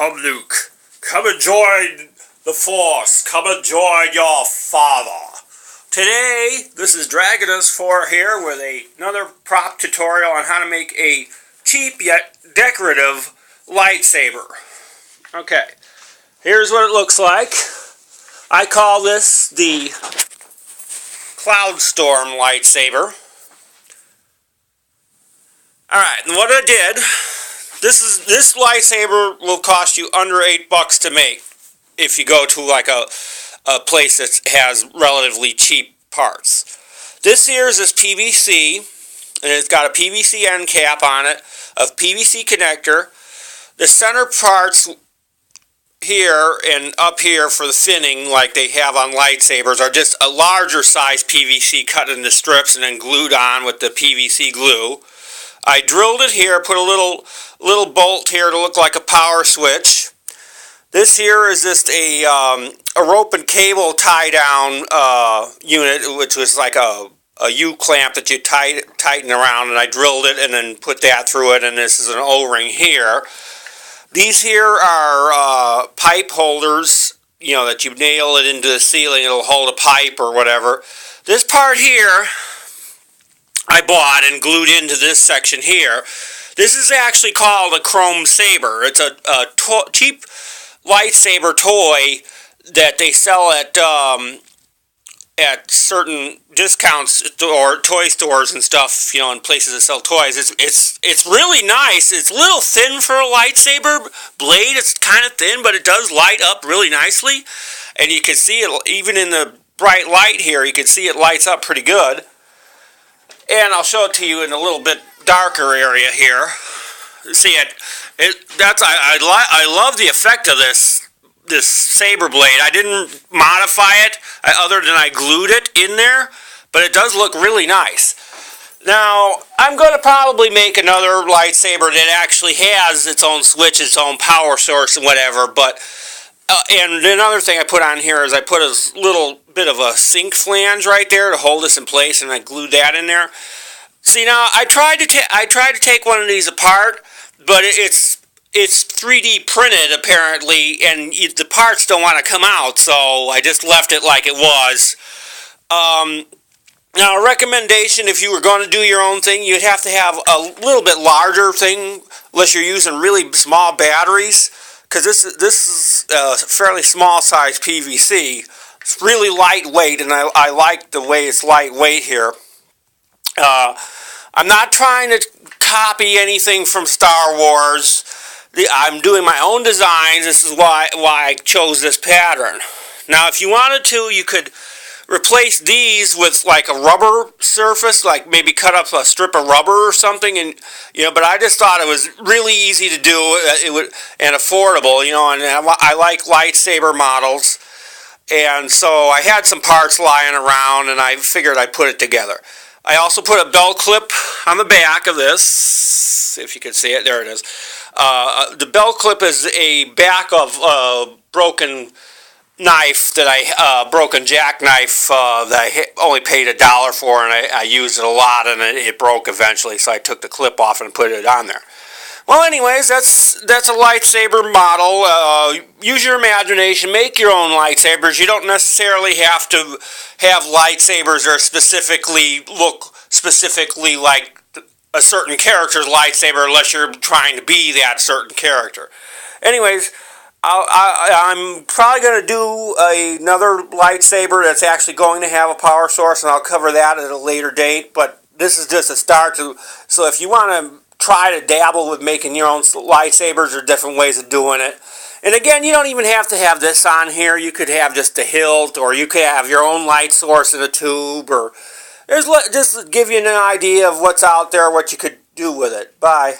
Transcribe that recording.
Come, Luke. Come and join the Force. Come and join your father. Today, this is Dragonus4 here with another prop tutorial on how to make a cheap yet decorative lightsaber. Okay, here's what it looks like. I call this the Cloudstorm lightsaber. Alright, and what I did, this lightsaber will cost you under $8 to make if you go to like a place that has relatively cheap parts. This here is this PVC, and it's got a PVC end cap on it, a PVC connector. The center parts here and up here for the finning, like they have on lightsabers, are just a larger size PVC cut into strips and then glued on with the PVC glue. I drilled it here, put a little bolt here to look like a power switch. This here is just a rope and cable tie-down unit, which was like a U-clamp that you tighten around, and I drilled it and then put that through it, and this is an O-ring here. These here are pipe holders, you know, that you nail it into the ceiling, it'll hold a pipe or whatever. This part here I bought and glued into this section here. This is actually called a chrome saber. It's a cheap lightsaber toy that they sell at certain discounts or toy stores and stuff, you know, in places that sell toys. It's really nice. It's a little thin for a lightsaber blade. It's kind of thin, but it does light up really nicely, and you can see it even in the bright light here. You can see it lights up pretty good. And I'll show it to you in a little bit darker area here. See it? I love the effect of this saber blade. I didn't modify it other than I glued it in there, but it does look really nice. Now, I'm going to probably make another lightsaber that actually has its own switch, its own power source and whatever, but and another thing I put on here is I put a little bit of a sink flange right there to hold this in place, and I glued that in there. See, now I tried to take one of these apart, but it's 3D printed apparently, and the parts don't want to come out, so I just left it like it was. Now, a recommendation, if you were going to do your own thing, you'd have to have a little bit larger thing, unless you're using really small batteries, because this is a fairly small size PVC. It's really lightweight, and I like the way it's lightweight here. I'm not trying to copy anything from Star Wars. I'm doing my own designs. This is why I chose this pattern. Now, if you wanted to, you could replace these with like a rubber surface, like maybe cut up a strip of rubber or something, and you know. But I just thought it was really easy to do, and affordable, you know. And I like lightsaber models, and so I had some parts lying around, and I figured I'd put it together. I also put a belt clip on the back of this, if you can see it. There it is. The belt clip is a back of a broken knife that broken jackknife that I only paid $1 for, and I used it a lot, and it broke eventually, so I took the clip off and put it on there. Well, anyways, that's a lightsaber model. Use your imagination. Make your own lightsabers. You don't necessarily have to have lightsabers that look specifically like a certain character's lightsaber, unless you're trying to be that certain character. Anyways, I'm probably going to do another lightsaber that's actually going to have a power source, and I'll cover that at a later date. But this is just a start. So if you want to try to dabble with making your own lightsabers, or different ways of doing it. And again, you don't even have to have this on here. You could have just a hilt, or you could have your own light source in a tube, or just to give you an idea of what's out there, what you could do with it. Bye.